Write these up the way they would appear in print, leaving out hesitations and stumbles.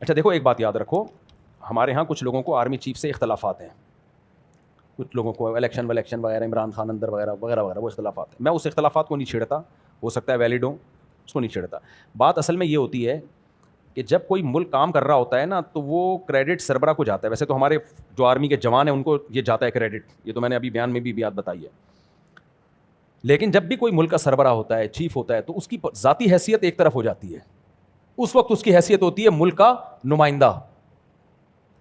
اچھا دیکھو ایک بات یاد رکھو, ہمارے ہاں کچھ لوگوں کو آرمی چیف سے اختلافات ہیں, کچھ لوگوں کو الیکشن وغیرہ, عمران خان اندر وغیرہ وغیرہ وغیرہ, وہ اختلافات ہیں. میں اس اختلافات کو نہیں چھیڑتا, ہو سکتا ہے ویلڈ ہوں, اس کو نہیں چھیڑتا. بات اصل میں یہ ہوتی ہے کہ جب کوئی ملک کام کر رہا ہوتا ہے نا تو وہ کریڈٹ سربراہ کو جاتا ہے. ویسے تو ہمارے جو آرمی کے جوان ہیں ان کو یہ جاتا ہے کریڈٹ, یہ تو میں نے ابھی بیان میں بھی بات بتائی ہے. لیکن جب بھی کوئی ملک کا سربراہ ہوتا ہے, چیف ہوتا ہے, تو اس کی ذاتی حیثیت ایک طرف ہو جاتی ہے. اس وقت اس کی حیثیت ہوتی ہے ملک کا نمائندہ.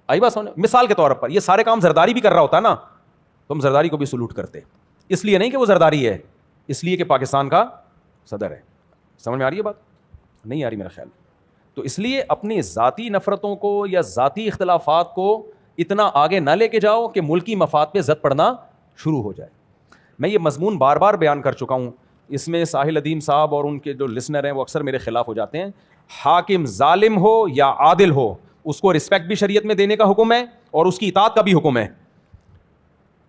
آئی بات سمجھ؟ مثال کے طور پر یہ سارے کام زرداری بھی کر رہا ہوتا ہے نا, تو ہم زرداری کو بھی سلوٹ کرتے, اس لیے نہیں کہ وہ زرداری ہے, اس لیے کہ پاکستان کا صدر ہے. سمجھ میں آ رہی ہے بات؟ نہیں آ رہی میرا خیال. تو اس لیے اپنی ذاتی نفرتوں کو یا ذاتی اختلافات کو اتنا آگے نہ لے کے جاؤ کہ ملکی مفاد پہ زد پڑنا شروع ہو جائے. میں یہ مضمون بار بار بیان کر چکا ہوں, اس میں ساحل ادیم صاحب اور ان کے جو لسنر ہیں وہ اکثر میرے خلاف ہو جاتے ہیں. حاکم ظالم ہو یا عادل ہو, اس کو رسپیکٹ بھی شریعت میں دینے کا حکم ہے اور اس کی اطاعت کا بھی حکم ہے.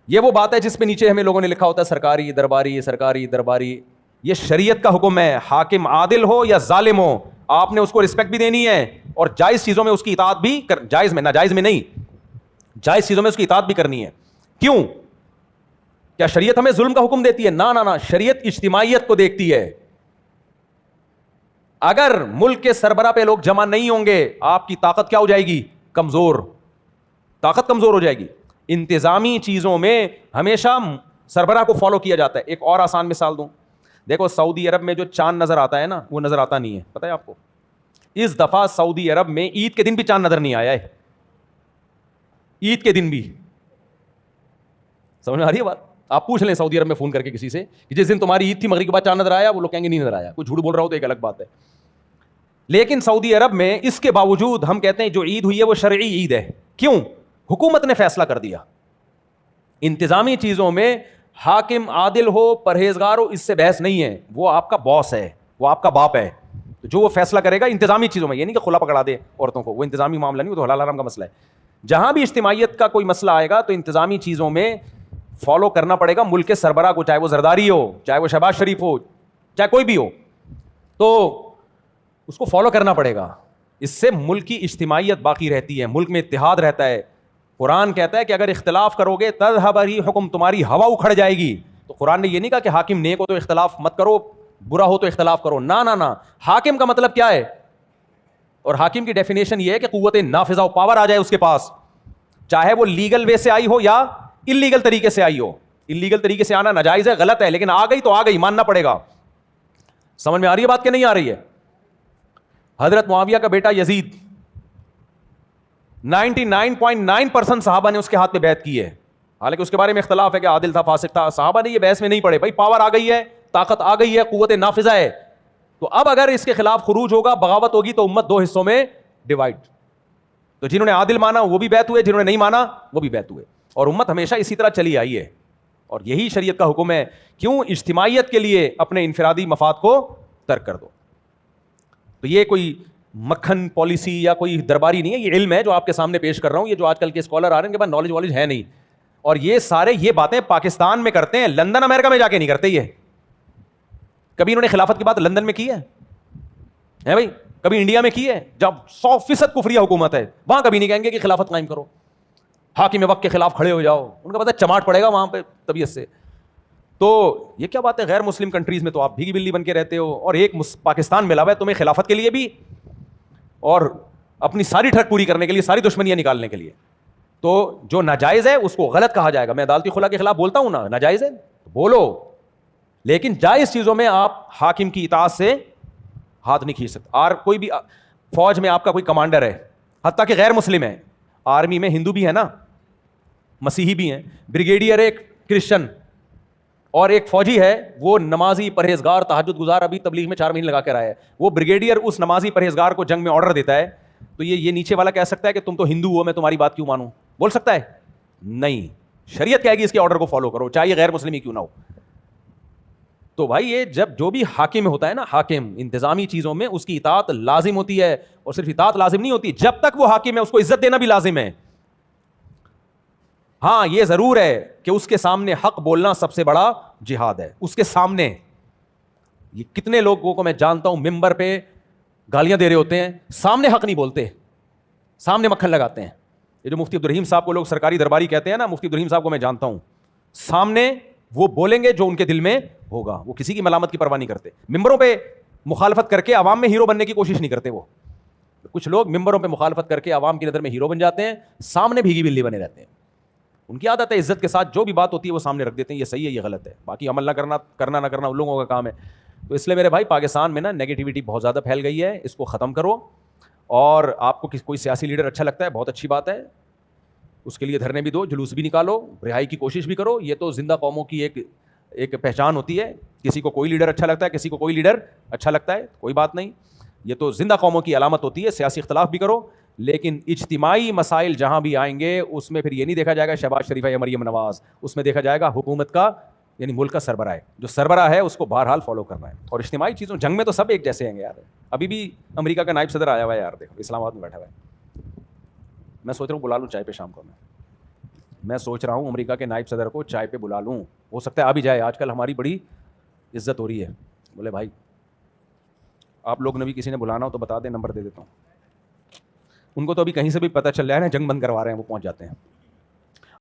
یہ وہ بات ہے جس پہ نیچے ہمیں لوگوں نے لکھا ہوتا ہے سرکاری درباری سرکاری درباری. یہ شریعت کا حکم ہے, حاکم عادل ہو یا ظالم ہو, آپ نے اس کو رسپیکٹ بھی دینی ہے اور جائز چیزوں میں اس کی اطاعت بھی جائز میں, ناجائز میں نہیں, جائز چیزوں میں اس کی اطاعت بھی کرنی ہے. کیوں؟ کیا شریعت ہمیں ظلم کا حکم دیتی ہے؟ نہ, شریعت اجتماعیت کو دیکھتی ہے. اگر ملک کے سربراہ پہ لوگ جمع نہیں ہوں گے, آپ کی طاقت کیا ہو جائے گی؟ کمزور. طاقت کمزور ہو جائے گی. انتظامی چیزوں میں ہمیشہ سربراہ کو فالو کیا جاتا ہے. ایک اور آسان مثال دوں, دیکھو سعودی عرب میں جو چاند نظر آتا ہے نا, وہ نظر آتا نہیں ہے, پتہ ہے آپ کو؟ اس دفعہ سعودی عرب میں عید کے دن بھی چاند نظر نہیں آیا ہے, عید کے دن بھی. سمجھ میں آ رہی ہے بات؟ آپ پوچھ لیں سعودی عرب میں فون کر کے کسی سے کہ جس دن تمہاری عید تھی مغرب کے بعد چاند نظر آیا, وہ لوگ کہیں گے نہیں نظر آیا. کوئی جھوٹ بول رہا ہو تو ایک الگ بات ہے. لیکن سعودی عرب میں اس کے باوجود ہم کہتے ہیں جو عید ہوئی ہے وہ شرعی عید ہے. کیوں؟ حکومت نے فیصلہ کر دیا. انتظامی چیزوں میں حاکم عادل ہو, پرہیزگار ہو, اس سے بحث نہیں ہے. وہ آپ کا باس ہے, وہ آپ کا باپ ہے, جو وہ فیصلہ کرے گا انتظامی چیزوں میں. یہ نہیں کہ کھلا پکڑا دے عورتوں کو, وہ انتظامی معاملہ نہیں, وہ تو حلال حرام کا مسئلہ ہے. جہاں بھی اجتماعیت کا کوئی مسئلہ آئے گا تو انتظامی چیزوں میں فالو کرنا پڑے گا ملک کے سربراہ کو, چاہے وہ زرداری ہو, چاہے وہ شہباز شریف ہو, چاہے کوئی بھی ہو, تو اس کو فالو کرنا پڑے گا. اس سے ملک کی اجتماعیت باقی رہتی ہے, ملک میں اتحاد رہتا ہے. قرآن کہتا ہے کہ اگر اختلاف کرو گے تذہب ریحکم, حکم تمہاری ہوا اکھڑ جائے گی. تو قرآن نے یہ نہیں کہا کہ حاکم نیک ہو تو اختلاف مت کرو, برا ہو تو اختلاف کرو. نہ, حاکم کا مطلب کیا ہے؟ اور حاکم کی ڈیفینیشن یہ ہے کہ قوت نافذہ و پاور آ جائے اس کے پاس, چاہے وہ لیگل وے سے آئی ہو یا انلیگل طریقے سے آئی ہو. انلیگل طریقے سے آنا ناجائز ہے, غلط ہے, لیکن آ گئی تو آ گئی, ماننا پڑے گا. سمجھ میں آ رہی ہے بات کہ نہیں آ رہی ہے؟ حضرت معاویہ کا بیٹا یزید, 99.9% صحابہ نے اس کے ہاتھ پہ بیعت کی ہے. حالانکہ اس کے بارے میں اختلاف ہے کہ عادل تھا, فاسق تھا, صحابہ نے یہ بحث میں نہیں پڑے. بھائی پاور آ گئی ہے, طاقت آ گئی ہے, قوت نافذہ ہے, تو اب اگر اس کے خلاف خروج ہوگا, بغاوت ہوگی, تو امت دو حصوں میں ڈیوائڈ. تو جنہوں نے عادل مانا وہ بھی بیعت ہوئے, جنہوں نے نہیں مانا وہ بھی بیعت ہوئے. اور امت ہمیشہ اسی طرح چلی آئی ہے, اور یہی شریعت کا حکم ہے. کیوں؟ اجتماعیت کے لیے اپنے انفرادی مفاد کو ترک کر دو. تو یہ کوئی مکھن پالیسی یا کوئی درباری نہیں ہے, یہ علم ہے جو آپ کے سامنے پیش کر رہا ہوں. یہ جو آج کل کے اسکالر آ رہے ہیں ان کے پاس نالج والج ہے نہیں, اور یہ سارے یہ باتیں پاکستان میں کرتے ہیں, لندن امریکہ میں جا کے نہیں کرتے. یہ کبھی انہوں نے خلافت کی بات لندن میں کی ہے بھائی؟ کبھی انڈیا میں کی ہے جب 100% کفریہ حکومت ہے؟ وہاں کبھی نہیں کہیں گے کہ خلافت قائم کرو, حاکم وقت کے خلاف کھڑے ہو جاؤ. ان کا پتہ چماٹ پڑے گا وہاں پہ طبیعت سے. تو یہ کیا بات ہے؟ غیر مسلم کنٹریز میں تو آپ بھیگی بلی بن کے رہتے ہو, اور ایک پاکستان ملا ہوا ہے تمہیں خلافت کے لیے بھی اور اپنی ساری ٹھگ پوری کرنے کے لیے, ساری دشمنیاں نکالنے کے لیے. تو جو ناجائز ہے اس کو غلط کہا جائے گا. میں عدالتی خلا کے خلاف بولتا ہوں نا, ناجائز ہے بولو, لیکن جائز چیزوں میں آپ حاکم کی اطاعت سے ہاتھ نہیں کھینچ سکتے. اور کوئی بھی فوج میں آپ کا کوئی کمانڈر ہے, حتیٰ کہ غیر مسلم ہے, آرمی میں ہندو بھی ہے نا, مسیحی بھی ہیں, بریگیڈیئر ایک کرسچن اور ایک فوجی ہے, وہ نمازی پرہیزگار تہجد گزار, ابھی تبلیغ میں 4 مہینے لگا کر آیا ہے. وہ بریگیڈیئر اس نمازی پرہیزگار کو جنگ میں آرڈر دیتا ہے, تو یہ نیچے والا کہہ سکتا ہے کہ تم تو ہندو ہو, میں تمہاری بات کیوں مانوں؟ بول سکتا ہے؟ نہیں. شریعت کہے گی اس کے آرڈر کو فالو کرو, چاہے یہ غیر مسلم ہی کیوں نہ ہو. تو بھائی یہ جب جو بھی حاکم ہوتا ہے نا, حاکم انتظامی چیزوں میں اس کی اطاعت لازم ہوتی ہے, اور صرف اطاعت لازم نہیں ہوتی, جب تک وہ حاکم ہے اس کو عزت دینا بھی لازم ہے. ہاں یہ ضرور ہے کہ اس کے سامنے حق بولنا سب سے بڑا جہاد ہے. اس کے سامنے یہ کتنے لوگوں کو میں جانتا ہوں ممبر پہ گالیاں دے رہے ہوتے ہیں, سامنے حق نہیں بولتے, سامنے مکھن لگاتے ہیں. یہ جو مفتی عبدالرحیم صاحب کو لوگ سرکاری درباری کہتے ہیں نا, مفتی عبدالرحیم صاحب کو میں جانتا ہوں, سامنے وہ بولیں گے جو ان کے دل میں ہوگا, وہ کسی کی ملامت کی پرواہ نہیں کرتے. ممبروں پہ مخالفت کر کے عوام میں ہیرو بننے کی کوشش نہیں کرتے. وہ کچھ لوگ ممبروں پہ مخالفت کر کے عوام کی نظر میں ہیرو بن جاتے ہیں, سامنے بھیگی بلی بنے رہتے ہیں. ان کی عادت ہے عزت کے ساتھ جو بھی بات ہوتی ہے وہ سامنے رکھ دیتے ہیں, یہ صحیح ہے یہ غلط ہے, باقی عمل نہ کرنا نہ کرنا ان لوگوں کا کام ہے. تو اس لیے میرے بھائی پاکستان میں نا نگیٹیوٹی بہت زیادہ پھیل گئی ہے, اس کو ختم کرو. اور آپ کو کوئی سیاسی لیڈر اچھا لگتا ہے, بہت اچھی بات ہے, اس کے لیے دھرنے بھی دو, جلوس بھی نکالو, رہائی کی کوشش بھی کرو. یہ تو زندہ قوموں کی ایک پہچان ہوتی ہے. کسی کو کوئی لیڈر اچھا لگتا ہے, کسی کو کوئی لیڈر اچھا لگتا ہے, کوئی بات نہیں, یہ تو زندہ قوموں کی علامت ہوتی ہے. سیاسی اختلاف بھی کرو, لیکن اجتماعی مسائل جہاں بھی آئیں گے اس میں پھر یہ نہیں دیکھا جائے گا شہباز شریف ہے یا مریم نواز, اس میں دیکھا جائے گا حکومت کا یعنی ملک کا سربراہ ہے. جو سربراہ ہے اس کو بہرحال فالو کرنا ہے. اور اجتماعی چیزوں, جنگ میں تو سب ایک جیسے ہیں یار. ابھی بھی امریکہ کا نائب صدر آیا ہوا ہے یار, دیکھو اسلام آباد میں بیٹھا ہوا ہے. میں سوچ رہا ہوں بلا لوں چائے پہ شام کو. میں سوچ رہا ہوں امریکہ کے نائب صدر کو چائے پہ بلا لوں, ہو سکتا ہے آ بھی جائے. آج کل ہماری بڑی عزت ہو رہی ہے. بولے بھائی آپ لوگ نے بھی کسی نے بلانا ہو تو بتا دیں, نمبر دے دیتا ہوں. ان کو تو ابھی کہیں سے بھی پتہ چل رہا ہے نا جنگ بند کروا رہے ہیں, وہ پہنچ جاتے ہیں.